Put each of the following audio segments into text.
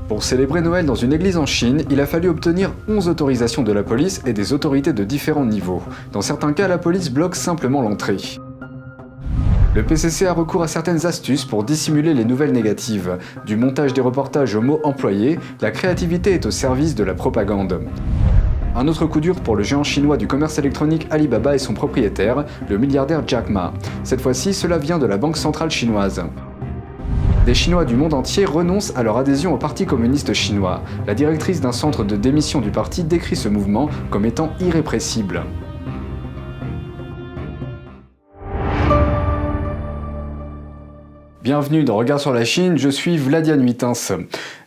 Pour célébrer Noël dans une église en Chine, il a fallu obtenir 11 autorisations de la police et des autorités de différents niveaux. Dans certains cas, la police bloque simplement l'entrée. Le PCC a recours à certaines astuces pour dissimuler les nouvelles négatives. Du montage des reportages aux mots employés, la créativité est au service de la propagande. Un autre coup dur pour le géant chinois du commerce électronique Alibaba et son propriétaire, le milliardaire Jack Ma. Cette fois-ci, cela vient de la Banque centrale chinoise. Des Chinois du monde entier renoncent à leur adhésion au Parti communiste chinois. La directrice d'un centre de démission du parti décrit ce mouvement comme étant irrépressible. Bienvenue dans Regard sur la Chine, je suis Vladian Huitens.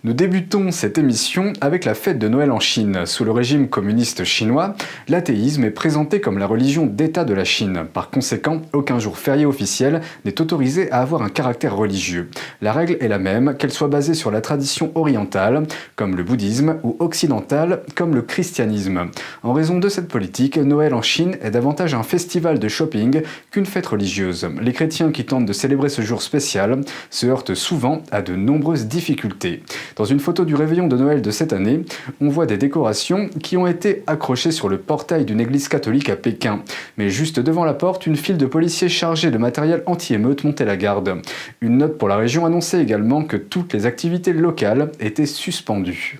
Nous débutons cette émission avec la fête de Noël en Chine. Sous le régime communiste chinois, l'athéisme est présenté comme la religion d'État de la Chine. Par conséquent, aucun jour férié officiel n'est autorisé à avoir un caractère religieux. La règle est la même, qu'elle soit basée sur la tradition orientale, comme le bouddhisme, ou occidentale, comme le christianisme. En raison de cette politique, Noël en Chine est davantage un festival de shopping qu'une fête religieuse. Les chrétiens qui tentent de célébrer ce jour spécial se heurtent souvent à de nombreuses difficultés. Dans une photo du réveillon de Noël de cette année, on voit des décorations qui ont été accrochées sur le portail d'une église catholique à Pékin. Mais juste devant la porte, une file de policiers chargés de matériel anti-émeute montait la garde. Une note pour la région annonçait également que toutes les activités locales étaient suspendues.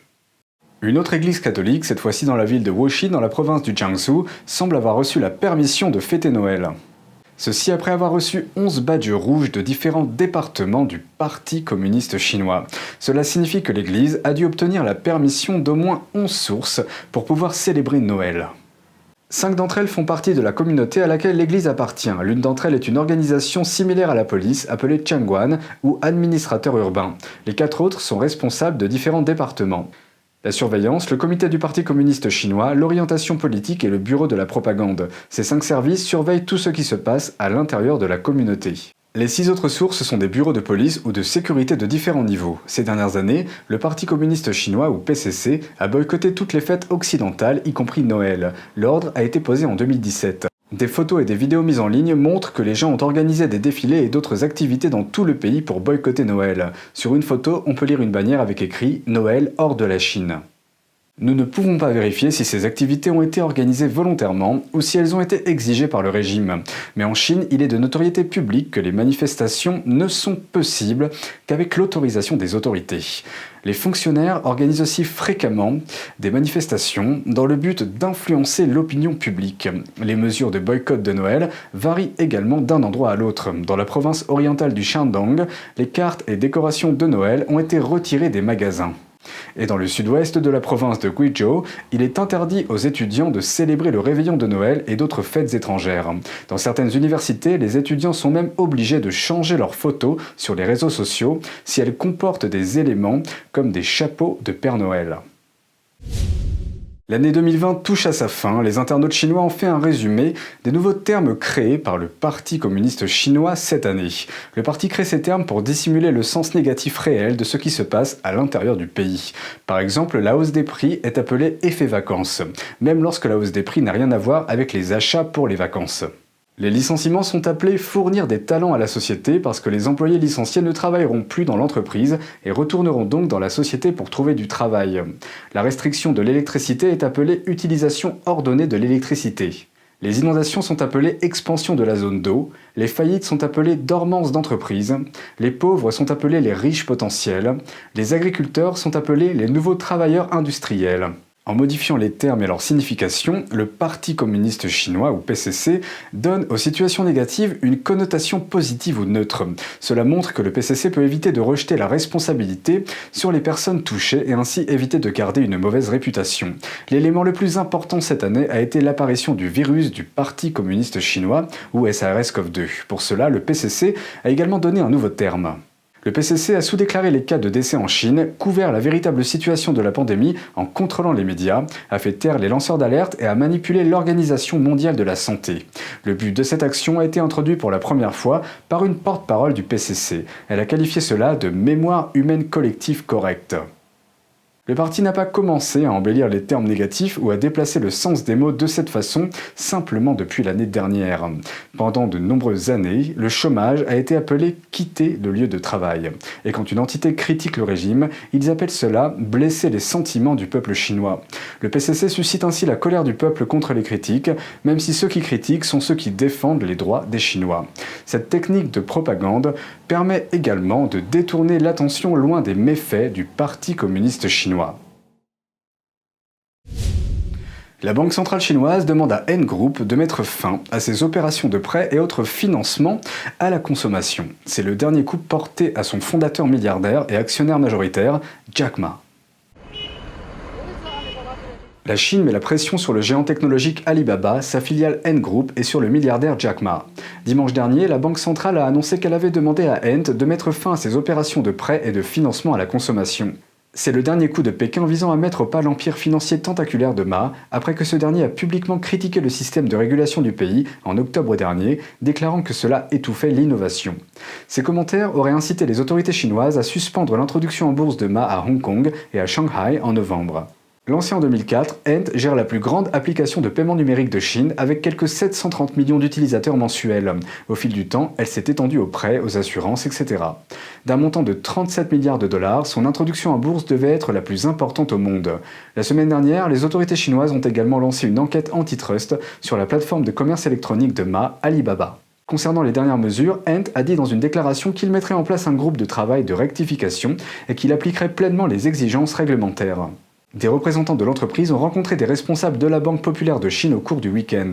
Une autre église catholique, cette fois-ci dans la ville de Wuxi, dans la province du Jiangsu, semble avoir reçu la permission de fêter Noël. Ceci après avoir reçu 11 badges rouges de différents départements du Parti communiste chinois. Cela signifie que l'Église a dû obtenir la permission d'au moins 11 sources pour pouvoir célébrer Noël. 5 d'entre elles font partie de la communauté à laquelle l'Église appartient. L'une d'entre elles est une organisation similaire à la police, appelée Changguan, ou administrateur urbain. Les 4 autres sont responsables de différents départements. La surveillance, le comité du Parti communiste chinois, l'orientation politique et le bureau de la propagande. Ces 5 services surveillent tout ce qui se passe à l'intérieur de la communauté. Les 6 autres sources sont des bureaux de police ou de sécurité de différents niveaux. Ces dernières années, le Parti communiste chinois, ou PCC, a boycotté toutes les fêtes occidentales, y compris Noël. L'ordre a été posé en 2017. Des photos et des vidéos mises en ligne montrent que les gens ont organisé des défilés et d'autres activités dans tout le pays pour boycotter Noël. Sur une photo, on peut lire une bannière avec écrit « Noël hors de la Chine ». Nous ne pouvons pas vérifier si ces activités ont été organisées volontairement ou si elles ont été exigées par le régime. Mais en Chine, il est de notoriété publique que les manifestations ne sont possibles qu'avec l'autorisation des autorités. Les fonctionnaires organisent aussi fréquemment des manifestations dans le but d'influencer l'opinion publique. Les mesures de boycott de Noël varient également d'un endroit à l'autre. Dans la province orientale du Shandong, les cartes et décorations de Noël ont été retirées des magasins. Et dans le sud-ouest de la province de Guizhou, il est interdit aux étudiants de célébrer le réveillon de Noël et d'autres fêtes étrangères. Dans certaines universités, les étudiants sont même obligés de changer leurs photos sur les réseaux sociaux si elles comportent des éléments comme des chapeaux de Père Noël. L'année 2020 touche à sa fin, les internautes chinois ont fait un résumé des nouveaux termes créés par le Parti communiste chinois cette année. Le parti crée ces termes pour dissimuler le sens négatif réel de ce qui se passe à l'intérieur du pays. Par exemple, la hausse des prix est appelée effet vacances, même lorsque la hausse des prix n'a rien à voir avec les achats pour les vacances. Les licenciements sont appelés fournir des talents à la société parce que les employés licenciés ne travailleront plus dans l'entreprise et retourneront donc dans la société pour trouver du travail. La restriction de l'électricité est appelée utilisation ordonnée de l'électricité. Les inondations sont appelées expansion de la zone d'eau, les faillites sont appelées dormance d'entreprise, les pauvres sont appelés les riches potentiels, les agriculteurs sont appelés les nouveaux travailleurs industriels. En modifiant les termes et leur signification, le Parti communiste chinois, ou PCC, donne aux situations négatives une connotation positive ou neutre. Cela montre que le PCC peut éviter de rejeter la responsabilité sur les personnes touchées et ainsi éviter de garder une mauvaise réputation. L'élément le plus important cette année a été l'apparition du virus du Parti communiste chinois, ou SARS-CoV-2. Pour cela, le PCC a également donné un nouveau terme. Le PCC a sous-déclaré les cas de décès en Chine, couvert la véritable situation de la pandémie en contrôlant les médias, a fait taire les lanceurs d'alerte et a manipulé l'Organisation mondiale de la santé. Le but de cette action a été introduit pour la première fois par une porte-parole du PCC. Elle a qualifié cela de « mémoire humaine collective correcte ». Le parti n'a pas commencé à embellir les termes négatifs ou à déplacer le sens des mots de cette façon simplement depuis l'année dernière. Pendant de nombreuses années, le chômage a été appelé « quitter le lieu de travail ». Et quand une entité critique le régime, ils appellent cela « blesser les sentiments du peuple chinois ». Le PCC suscite ainsi la colère du peuple contre les critiques, même si ceux qui critiquent sont ceux qui défendent les droits des Chinois. Cette technique de propagande permet également de détourner l'attention loin des méfaits du Parti communiste chinois. La Banque centrale chinoise demande à Ant Group de mettre fin à ses opérations de prêt et autres financements à la consommation. C'est le dernier coup porté à son fondateur milliardaire et actionnaire majoritaire, Jack Ma. La Chine met la pression sur le géant technologique Alibaba, sa filiale Ant Group et sur le milliardaire Jack Ma. Dimanche dernier, la Banque centrale a annoncé qu'elle avait demandé à Ant de mettre fin à ses opérations de prêt et de financement à la consommation. C'est le dernier coup de Pékin visant à mettre au pas l'empire financier tentaculaire de Ma, après que ce dernier a publiquement critiqué le système de régulation du pays en octobre dernier, déclarant que cela étouffait l'innovation. Ces commentaires auraient incité les autorités chinoises à suspendre l'introduction en bourse de Ma à Hong Kong et à Shanghai en novembre. Lancé en 2004, Ant gère la plus grande application de paiement numérique de Chine avec quelques 730 millions d'utilisateurs mensuels. Au fil du temps, elle s'est étendue aux prêts, aux assurances, etc. D'un montant de 37 milliards de dollars, son introduction en bourse devait être la plus importante au monde. La semaine dernière, les autorités chinoises ont également lancé une enquête antitrust sur la plateforme de commerce électronique de Ma, Alibaba. Concernant les dernières mesures, Ant a dit dans une déclaration qu'il mettrait en place un groupe de travail de rectification et qu'il appliquerait pleinement les exigences réglementaires. Des représentants de l'entreprise ont rencontré des responsables de la Banque populaire de Chine au cours du week-end.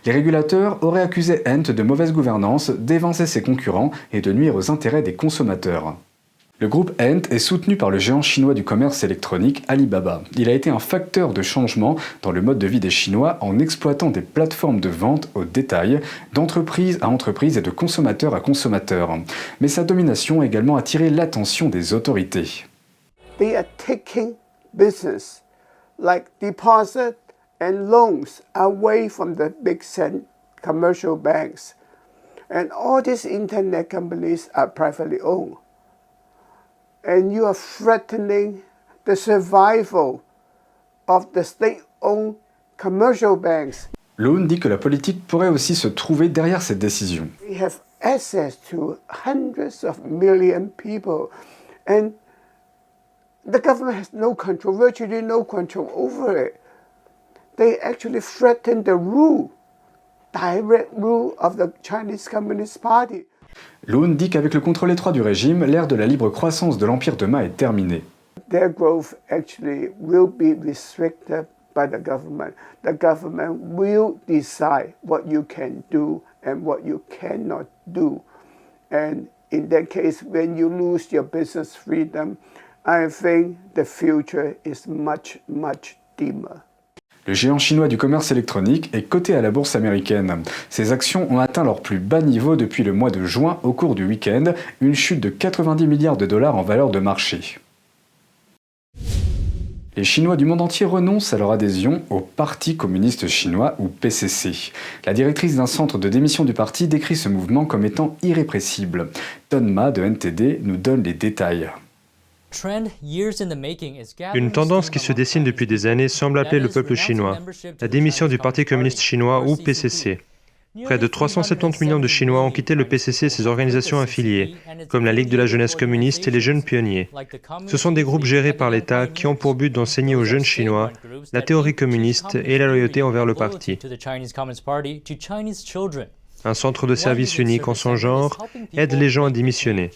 Les régulateurs auraient accusé Ant de mauvaise gouvernance, d'évincer ses concurrents et de nuire aux intérêts des consommateurs. Le groupe Ant est soutenu par le géant chinois du commerce électronique Alibaba. Il a été un facteur de changement dans le mode de vie des Chinois en exploitant des plateformes de vente au détail, d'entreprise à entreprise et de consommateur à consommateur. Mais sa domination a également attiré l'attention des autorités. Business like deposit and loans away from the big commercial banks. And all these internet companies are privately owned. And you are threatening the survival of the state-owned commercial banks. Loon dit que la politique pourrait aussi se trouver derrière cette décision. We have access to hundreds of million people and the government has no control, virtually no control over it. They actually threaten the direct rule of the Chinese Communist Party. Loon dit qu'avec le contrôle étroit du régime, l'ère de la libre croissance de l'empire de Ma est terminée. Their growth actually will be restricted by the government. The government will decide what you can do and what you cannot do. And in that case, when you lose your business freedom, I think the future is much, much dimmer. Le géant chinois du commerce électronique est coté à la bourse américaine. Ses actions ont atteint leur plus bas niveau depuis le mois de juin au cours du week-end, une chute de 90 milliards de dollars en valeur de marché. Les Chinois du monde entier renoncent à leur adhésion au Parti communiste chinois ou PCC. La directrice d'un centre de démission du parti décrit ce mouvement comme étant irrépressible. Ton Ma de NTD nous donne les détails. Une tendance qui se dessine depuis des années semble appeler le peuple chinois, la démission du Parti communiste chinois ou PCC. Près de 370 millions de Chinois ont quitté le PCC et ses organisations affiliées, comme la Ligue de la jeunesse communiste et les jeunes pionniers. Ce sont des groupes gérés par l'État qui ont pour but d'enseigner aux jeunes Chinois la théorie communiste et la loyauté envers le parti. Un centre de service unique en son genre aide les gens à démissionner.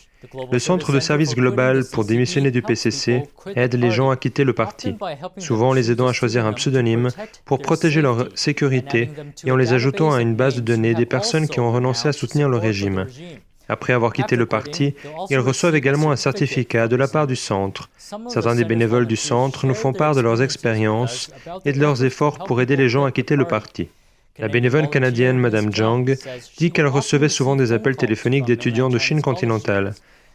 Le centre de service global pour démissionner du PCC aide les gens à quitter le parti, souvent en les aidant à choisir un pseudonyme pour protéger leur sécurité et en les ajoutant à une base de données des personnes qui ont renoncé à soutenir le régime. Après avoir quitté le parti, ils reçoivent également un certificat de la part du centre. Certains des bénévoles du centre nous font part de leurs expériences et de leurs efforts pour aider les gens à quitter le parti. La bénévole canadienne Madame Zhang dit qu'elle recevait souvent des appels téléphoniques d'étudiants de Chine continentale.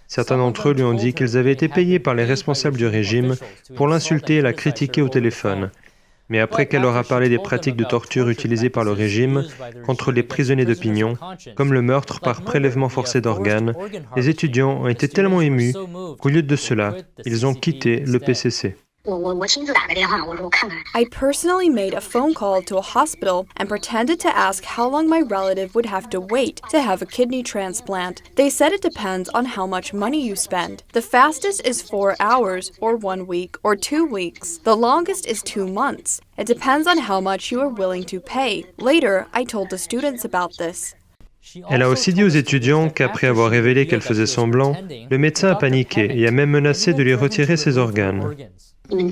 Certains d'entre eux lui ont dit qu'ils avaient été payés par les responsables du régime pour l'insulter et la critiquer au téléphone. Mais après qu'elle leur a parlé des pratiques de torture utilisées par le régime contre les prisonniers d'opinion, comme le meurtre par prélèvement forcé d'organes, les étudiants ont été tellement émus qu'au lieu de cela, ils ont quitté le PCC. I personally made a phone call to a hospital and pretended to ask how long my relative would have to wait to have a kidney transplant. They said it depends on how much money you spend. The fastest is 4 hours, or 1 week, or 2 weeks. The longest is 2 months. It depends on how much you are willing to pay. Later, I told the students about this. Elle a aussi dit aux étudiants qu'après avoir révélé qu'elle faisait semblant, le médecin a paniqué et a même menacé de lui retirer ses organes. You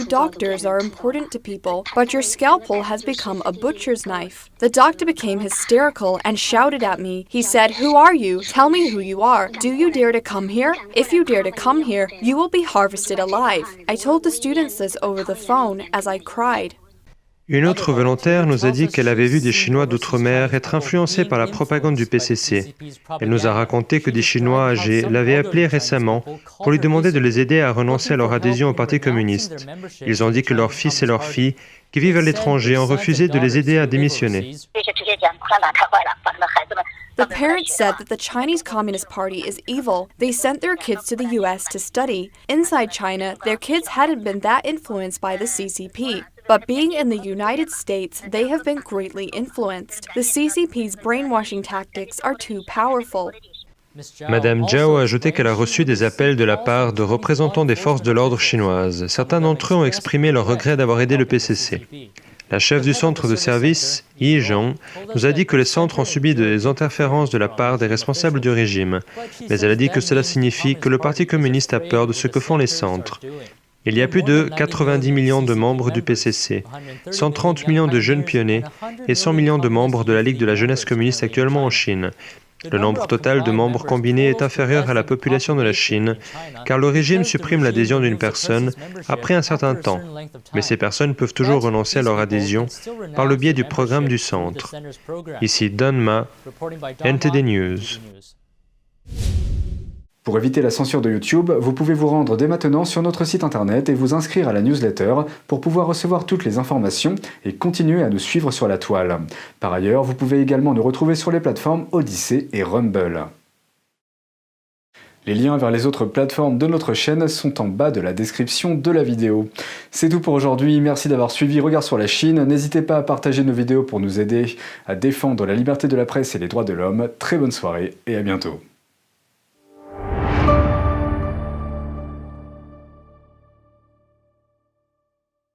doctors are important to people, but your scalpel has become a butcher's knife. The doctor became hysterical and shouted at me. He said, "Who are you? Tell me who you are. Do you dare to come here? If you dare to come here, you will be harvested alive." I told the students this over the phone as I cried. Une autre volontaire nous a dit qu'elle avait vu des Chinois d'outre-mer être influencés par la propagande du PCC. Elle nous a raconté que des Chinois âgés l'avaient appelée récemment pour lui demander de les aider à renoncer à leur adhésion au Parti communiste. Ils ont dit que leurs fils et leurs filles qui vivent à l'étranger ont refusé de les aider à démissionner. The parents said that the Chinese Communist Party is evil. They sent their kids to the US to study. Inside China, their kids hadn't been that influenced by the CCP. But being in the United States, they have been greatly influenced. The CCP's brainwashing tactics are too powerful. Madame Zhao a ajouté qu'elle a reçu des appels de la part de représentants des forces de l'ordre chinoises. Certains d'entre eux ont exprimé leur regret d'avoir aidé le PCC. La chef du centre de service, Yi Zhong, nous a dit que les centres ont subi des interférences de la part des responsables du régime, mais elle a dit que cela signifie que le Parti communiste a peur de ce que font les centres. Il y a plus de 90 millions de membres du PCC, 130 millions de jeunes pionniers et 100 millions de membres de la Ligue de la jeunesse communiste actuellement en Chine. Le nombre total de membres combinés est inférieur à la population de la Chine, car le régime supprime l'adhésion d'une personne après un certain temps. Mais ces personnes peuvent toujours renoncer à leur adhésion par le biais du programme du centre. Ici Don Ma, NTD News. Pour éviter la censure de YouTube, vous pouvez vous rendre dès maintenant sur notre site internet et vous inscrire à la newsletter pour pouvoir recevoir toutes les informations et continuer à nous suivre sur la toile. Par ailleurs, vous pouvez également nous retrouver sur les plateformes Odyssey et Rumble. Les liens vers les autres plateformes de notre chaîne sont en bas de la description de la vidéo. C'est tout pour aujourd'hui, merci d'avoir suivi Regard sur la Chine. N'hésitez pas à partager nos vidéos pour nous aider à défendre la liberté de la presse et les droits de l'homme. Très bonne soirée et à bientôt.